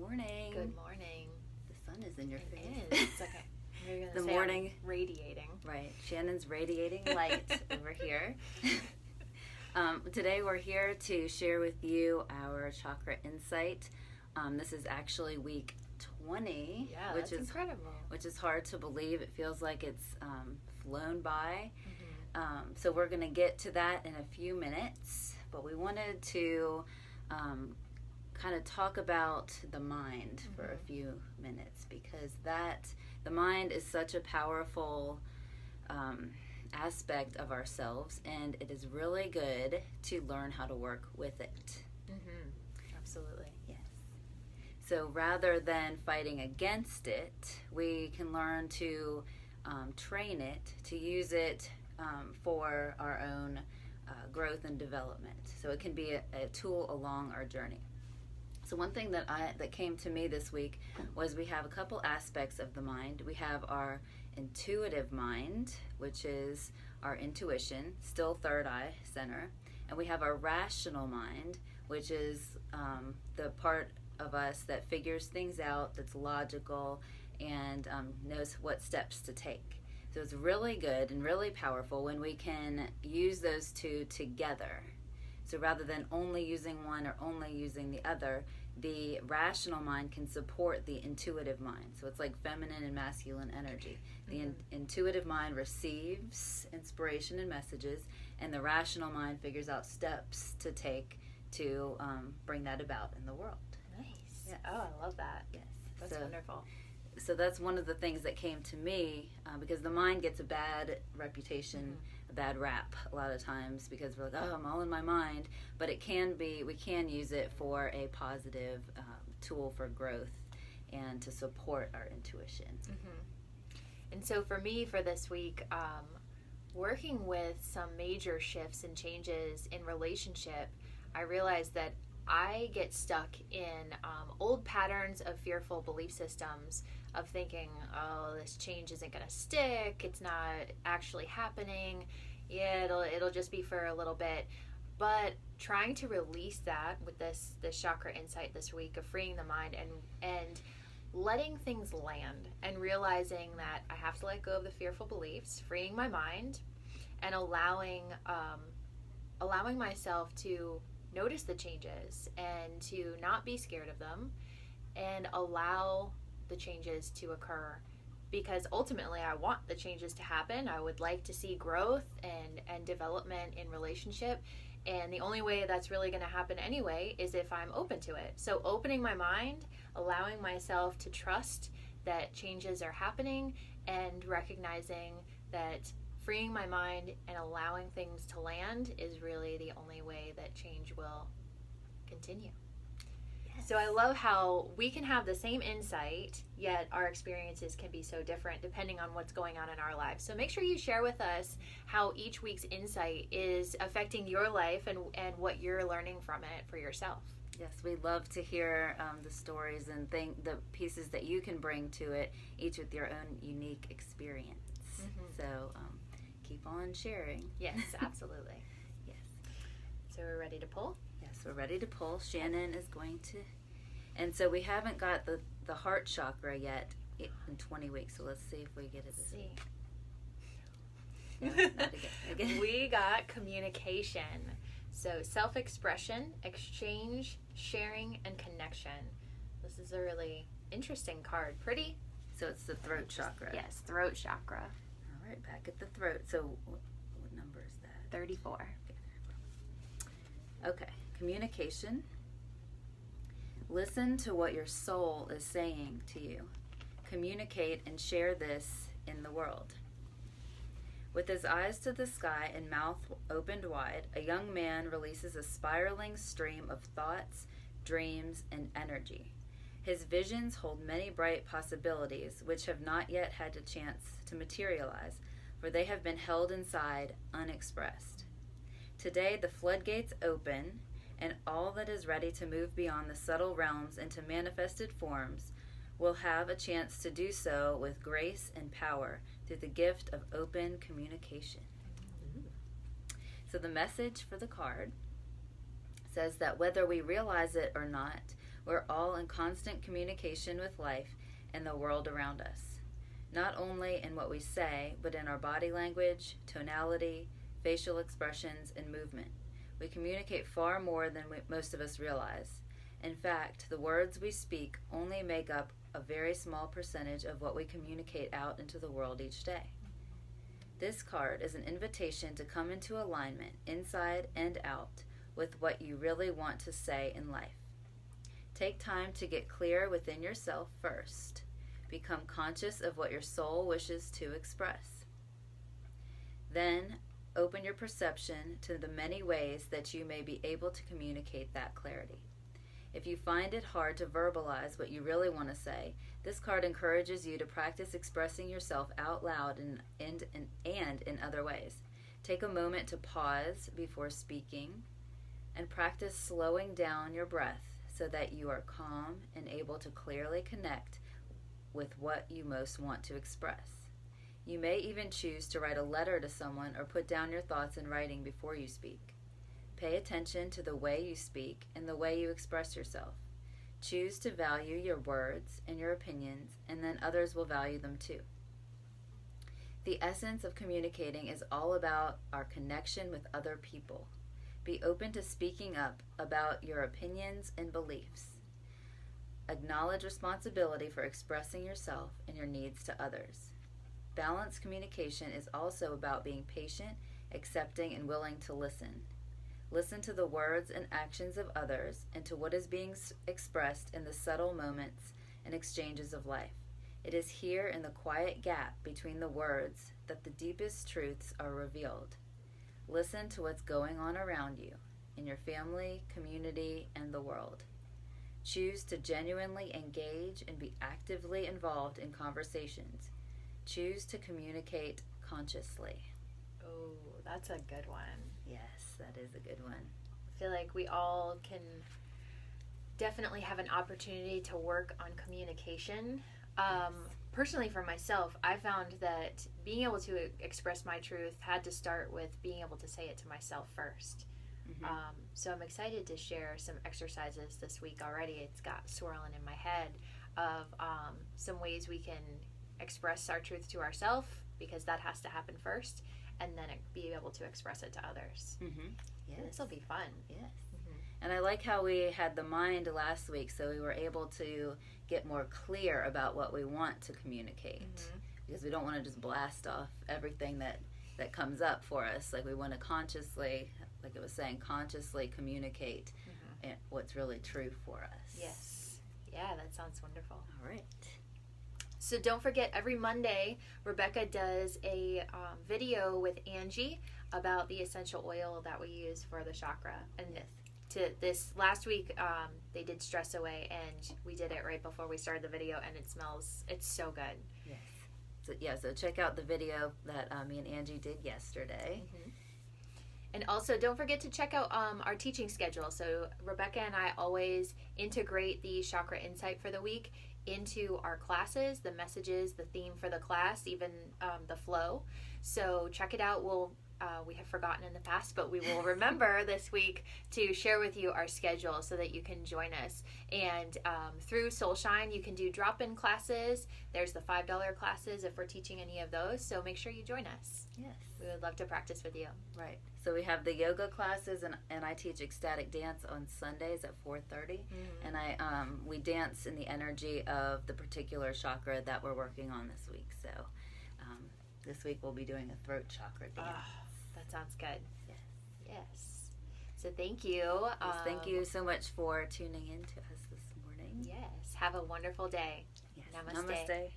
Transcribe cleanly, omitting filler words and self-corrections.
morning. Good morning. The sun is in your face. It is. It's okay. You're gonna The say morning. I'm radiating. Right. Shannon's radiating light over here. Today we're here to share with you our chakra insight. This is actually week 20, Yeah, which that's is incredible. Which is hard to believe. It feels like it's flown by. Mm-hmm. So we're going to get to that in a few minutes, but we wanted to kind of talk about the mind for a few minutes, because the mind is such a powerful aspect of ourselves, and it is really good to learn how to work with it. Mm-hmm. Absolutely. Yes. So rather than fighting against it, we can learn to train it, to use it for our own growth and development. So it can be a tool along our journey. So one thing that came to me this week was we have a couple aspects of the mind. We have our intuitive mind, which is our intuition, still third eye center. And we have our rational mind, which is the part of us that figures things out, that's logical, and knows what steps to take. So it's really good and really powerful when we can use those two together. So rather than only using one or only using the other, the rational mind can support the intuitive mind. So it's like feminine and masculine energy. The intuitive mind receives inspiration and messages, and the rational mind figures out steps to take to bring that about in the world. Nice. Yes. Oh, I love that. Yes. That's wonderful. So that's one of the things that came to me, because the mind gets a bad reputation, a bad rap a lot of times, because we're like, oh, I'm all in my mind. But we can use it for a positive tool for growth and to support our intuition. Mm-hmm. And so for me, for this week, working with some major shifts and changes in relationship, I realized that I get stuck in old patterns of fearful belief systems of thinking, oh, this change isn't going to stick. It's not actually happening. Yeah, it'll just be for a little bit. But trying to release that with this chakra insight this week of freeing the mind and letting things land and realizing that I have to let go of the fearful beliefs, freeing my mind, and allowing myself to notice the changes and to not be scared of them and allow the changes to occur, because ultimately I want the changes to happen. I would like to see growth and development in relationship, and the only way that's really going to happen anyway is if I'm open to it. So opening my mind, allowing myself to trust that changes are happening, and recognizing that freeing my mind and allowing things to land is really the only way that change will continue. Yes. So I love how we can have the same insight, yet our experiences can be so different depending on what's going on in our lives. So make sure you share with us how each week's insight is affecting your life and what you're learning from it for yourself. Yes, we love to hear the stories and the pieces that you can bring to it, each with your own unique experience. Mm-hmm. So keep on sharing. Yes, absolutely. Yes. So we're ready to pull? Yes, we're ready to pull. Shannon is going to, and so we haven't got the heart chakra yet in 20 weeks, so let's see if we get it this week. No, not again. We got communication. So self-expression, exchange, sharing, and connection. This is a really interesting card. Pretty? So it's the throat chakra. Yes, throat chakra. All right, back at the throat. So what number is that? 34. Okay, communication. Listen to what your soul is saying to you. Communicate and share this in the world. With his eyes to the sky and mouth opened wide, a young man releases a spiraling stream of thoughts, dreams, and energy. His visions hold many bright possibilities which have not yet had a chance to materialize, for they have been held inside, unexpressed. Today the floodgates open, and all that is ready to move beyond the subtle realms into manifested forms will have a chance to do so with grace and power through the gift of open communication. So the message for the card says that whether we realize it or not, We're all in constant communication with life and the world around us, not only in what we say, but in our body language, tonality, facial expressions, and movement. We communicate far more than most of us realize. In fact, the words we speak only make up a very small percentage of what we communicate out into the world each day. This card is an invitation to come into alignment, inside and out, with what you really want to say in life. Take time to get clear within yourself first. Become conscious of what your soul wishes to express. Then, open your perception to the many ways that you may be able to communicate that clarity. If you find it hard to verbalize what you really want to say, this card encourages you to practice expressing yourself out loud and in other ways. Take a moment to pause before speaking and practice slowing down your breath so that you are calm and able to clearly connect with what you most want to express. You may even choose to write a letter to someone or put down your thoughts in writing before you speak. Pay attention to the way you speak and the way you express yourself. Choose to value your words and your opinions, and then others will value them too. The essence of communicating is all about our connection with other people. Be open to speaking up about your opinions and beliefs. Acknowledge responsibility for expressing yourself and your needs to others. Balanced communication is also about being patient, accepting, and willing to listen. Listen to the words and actions of others and to what is being expressed in the subtle moments and exchanges of life. It is here in the quiet gap between the words that the deepest truths are revealed. Listen to what's going on around you, in your family, community, and the world. Choose to genuinely engage and be actively involved in conversations. Choose to communicate consciously. Oh, that's a good one. Yes, that is a good one. I feel like we all can definitely have an opportunity to work on communication. Personally, for myself, I found that being able to express my truth had to start with being able to say it to myself first. Mm-hmm. So I'm excited to share some exercises this week already. It's got swirling in my head of some ways we can express our truth to ourselves, because that has to happen first, and then be able to express it to others. Mm-hmm. Yes. This will be fun. Yes. Mm-hmm. And I like how we had the mind last week, so we were able to get more clear about what we want to communicate. Mm-hmm. Because we don't want to just blast off everything that comes up for us. Like, we want to consciously, like it was saying, consciously communicate what's really true for us. Yes. Yeah, that sounds wonderful. All right. So don't forget, every Monday, Rebecca does a video with Angie about the essential oil that we use for the chakra. And this last week, they did Stress Away, and we did it right before we started the video, and it's so good. Yes. So check out the video that me and Angie did yesterday. Mm-hmm. And also, don't forget to check out our teaching schedule. So Rebecca and I always integrate the chakra insight for the week into our classes, the messages, the theme for the class, even the flow. So check it out. We have forgotten in the past, but we will remember this week to share with you our schedule so that you can join us. And through Soulshine, you can do drop-in classes. There's the $5 classes if we're teaching any of those. So make sure you join us. Yes. We would love to practice with you. Right. So we have the yoga classes, and I teach ecstatic dance on Sundays at 4:30. Mm-hmm. And we dance in the energy of the particular chakra that we're working on this week. So this week we'll be doing a throat chakra dance. That sounds good. Yes. So thank you. Yes, thank you so much for tuning in to us this morning. Yes. Have a wonderful day. Yes. Namaste. Namaste.